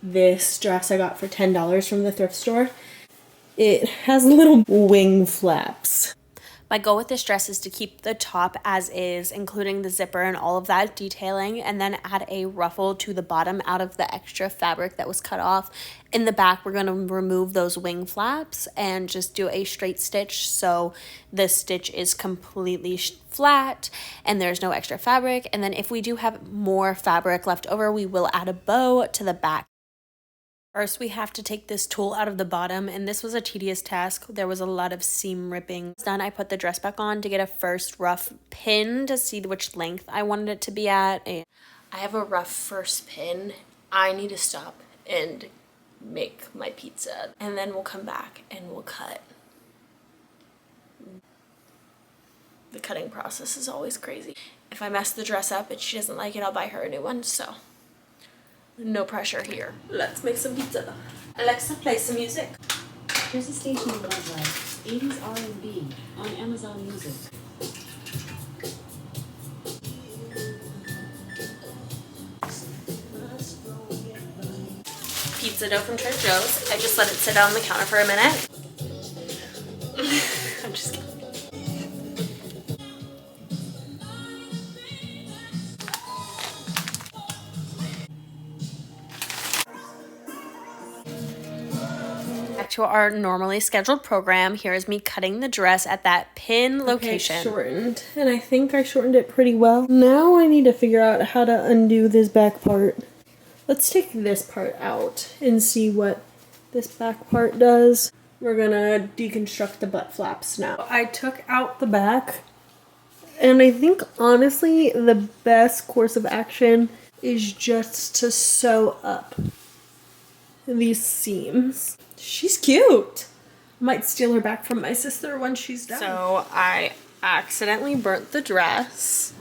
this dress I got for $10 from the thrift store. It has little wing flaps. My goal with this dress is to keep the top as is, including the zipper and all of that detailing, and then add a ruffle to the bottom out of the extra fabric that was cut off. In the back, we're going to remove those wing flaps and just do a straight stitch so the stitch is completely flat and there's no extra fabric. And then if we do have more fabric left over, we will add a bow to the back. First, we have to take this tulle out of the bottom, and this was a tedious task. There was a lot of seam ripping. Then I put the dress back on to get a first rough pin to see which length I wanted it to be at. And I have a rough first pin. I need to stop and make my pizza, and then we'll come back and we'll cut. The cutting process is always crazy. If I mess the dress up and she doesn't like it, I'll buy her a new one, so no pressure here. Let's make some pizza. Alexa, play some music. There's a station in Love Life, 80s R&B, on Amazon Music. Pizza dough from Trader Joe's. I just let it sit on the counter for a minute. I'm just kidding. Back to our normally scheduled program. Here is me cutting the dress at that pin location. Okay, shortened, and I think I shortened it pretty well. Now I need to figure out how to undo this back part. Let's take this part out and see what this back part does. We're gonna deconstruct the butt flaps now. I took out the back, and I think honestly the best course of action is just to sew up these seams. She's cute. Might steal her back from my sister when she's done. So I accidentally burnt the dress.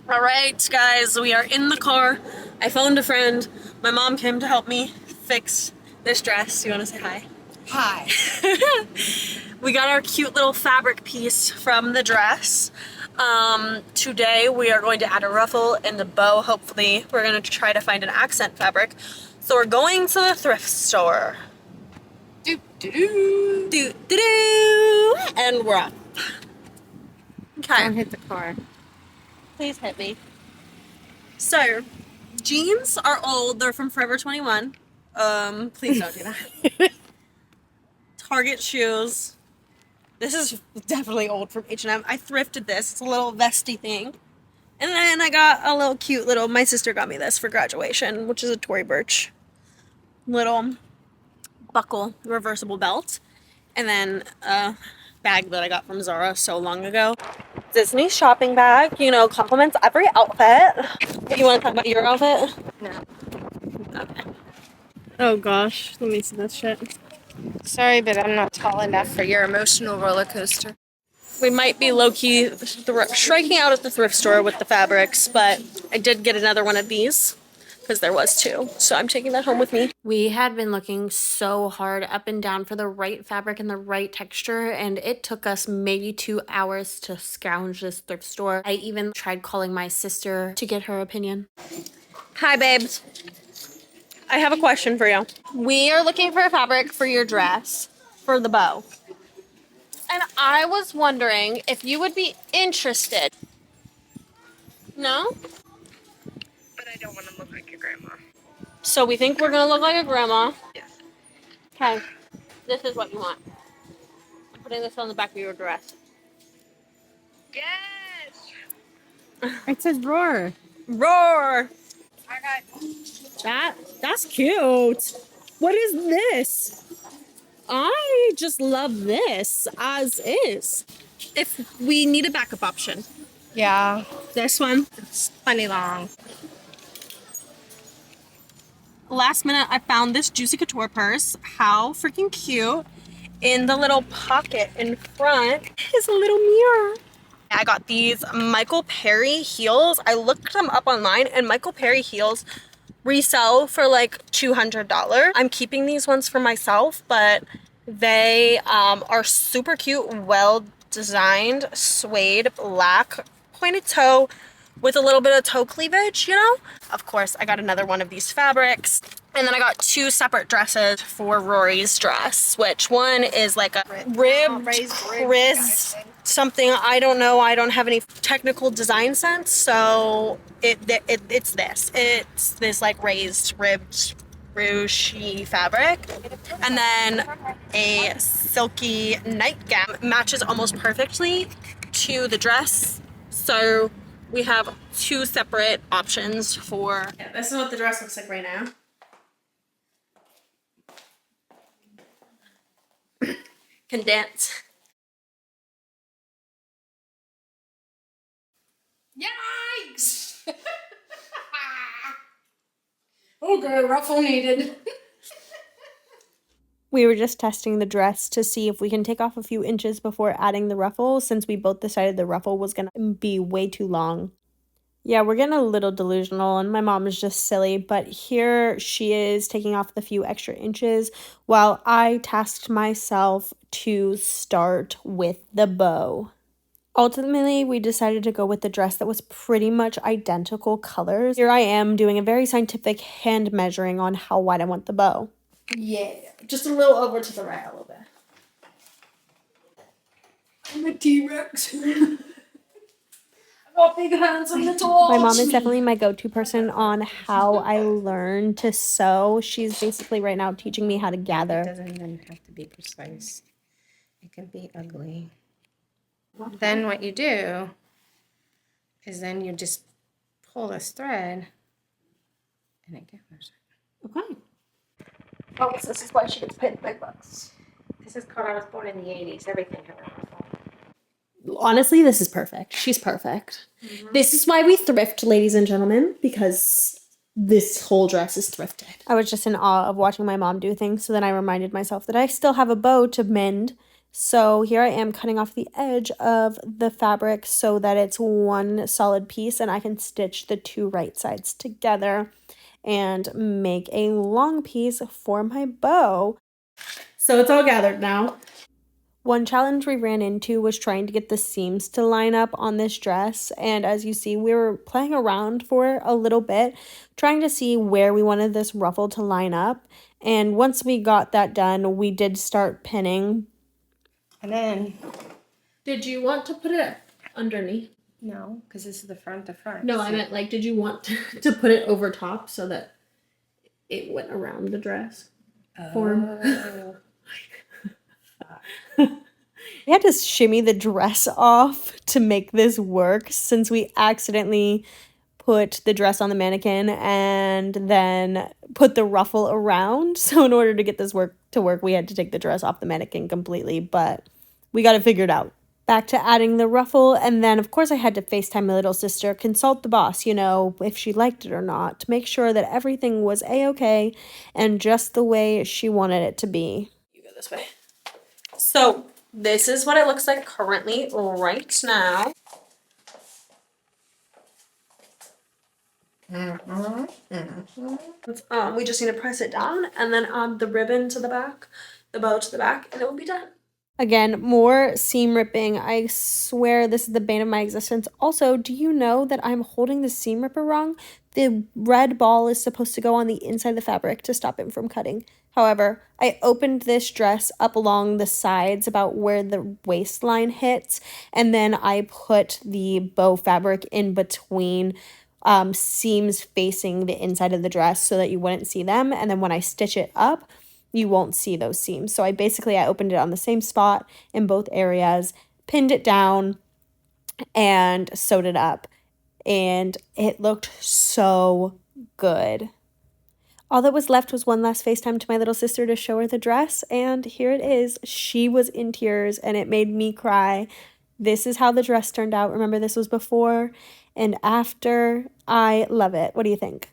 All right, guys, we are in the car. I phoned a friend. My mom came to help me fix this dress. You want to say hi? Hi. We got our cute little fabric piece from the dress. Today we are going to add a ruffle and a bow. Hopefully we're going to try to find an accent fabric. So we're going to the thrift store. Do do do Do do do, and we're off. Okay. Don't hit the car. Please hit me. So, jeans are old. They're from Forever 21. Please don't do that. Target shoes. This is definitely old from H&M. I thrifted this. It's a little vesty thing. And then I got a little cute little, my sister got me this for graduation, which is a Tory Burch little buckle reversible belt. And then a bag that I got from Zara so long ago. Disney shopping bag, you know, complements every outfit. You want to talk about your outfit? No. Okay. Oh gosh, let me see this shit. Sorry, but I'm not tall enough for your emotional roller coaster. We might be low-key striking out at the thrift store with the fabrics, but I did get another one of these because there was two, so I'm taking that home with me. We had been looking so hard up and down for the right fabric and the right texture, and it took us maybe 2 hours to scrounge this thrift store. I even tried calling my sister to get her opinion. Hi, babes. I have a question for you. We are looking for a fabric for your dress, for the bow. And I was wondering if you would be interested. No? But I don't want to look like your grandma. So we think we're going to look like a grandma. Yes. Okay. This is what you want. I'm putting this on the back of your dress. Yes! It says roar. Roar! I got... That's cute. What is this? I just love this as is. If we need a backup option. Yeah. This one. It's plenty long. Last minute, I found this Juicy Couture purse. How freaking cute. In the little pocket in front is a little mirror. I got these Michael Perry heels. I looked them up online, and Michael Perry heels resell for like $200. I'm keeping these ones for myself, but they are super cute, well designed, suede, black, pointed toe with a little bit of toe cleavage, you know? Of course, I got another one of these fabrics. And then I got 2 separate dresses for Rory's dress, which one is like a ribbed something. I don't know. I don't have any technical design sense, so it's this. It's this like raised ribbed ruchy fabric, and then a silky nightgown matches almost perfectly to the dress. So we have 2 separate options for. Yeah, this is what the dress looks like right now. Condense. Yikes! Okay, ruffle needed. We were just testing the dress to see if we can take off a few inches before adding the ruffle, since we both decided the ruffle was gonna be way too long. Yeah, we're getting a little delusional, and my mom is just silly, but here she is taking off the few extra inches while I tasked myself to start with the bow. Ultimately, we decided to go with the dress that was pretty much identical colors. Here I am doing a very scientific hand measuring on how wide I want the bow. Yeah, just a little over to the right a little bit. I'm a T-Rex. I got big hands and little My mom arms. is definitely my go-to person on how I learn to sew. She's basically right now teaching me how to It gather. doesn't even have to be precise. It can be ugly. Then what you do is then you just pull this thread and it gathers. Okay. Oh, so this is why she gets paid big bucks. This is called I was born in the 80s. Everything had a ruffle. Honestly, this is perfect. She's perfect. This is why we thrift, ladies and gentlemen, because this whole dress is thrifted. I was just in awe of watching my mom do things, so then I reminded myself that I still have a bow to mend. So here I am cutting off the edge of the fabric so that it's one solid piece, and I can stitch the 2 right sides together and make a long piece for my bow. So it's all gathered now. One challenge we ran into was trying to get the seams to line up on this dress, and as you see, we were playing around for a little bit, trying to see where we wanted this ruffle to line up, and once we got that done, we did start pinning. And then, Did you want to put it underneath? no, because this is the front to front. No, I meant like, did you want to put it over top so that it went around the dress form? Oh. We had to shimmy the dress off to make this work since we accidentally put the dress on the mannequin and then put the ruffle around. So in order to get this to work, we had to take the dress off the mannequin completely, but we got it figured out. Back to adding the ruffle, and then of course I had to FaceTime my little sister, consult the boss, if she liked it or not, to make sure that everything was a-okay and just the way she wanted it to be. You go this way. So this is what it looks like currently right now. We just need to press it down and then add the ribbon to the back, the bow to the back, and it will be done. Again, more seam ripping. I swear this is the bane of my existence. Also, do you know that I'm holding the seam ripper wrong? The red ball is supposed to go on the inside of the fabric to stop it from cutting. However, I opened this dress up along the sides about where the waistline hits, and then I put the bow fabric in between seams facing the inside of the dress so that you wouldn't see them, and then when I stitch it up, you won't see those seams. So I opened it on the same spot in both areas, pinned it down, and sewed it up. And it looked so good. All that was left was one last FaceTime to my little sister to show her the dress, and here it is. She was in tears, and it made me cry. This is how the dress turned out. Remember, this was before and after. I love it. What do you think?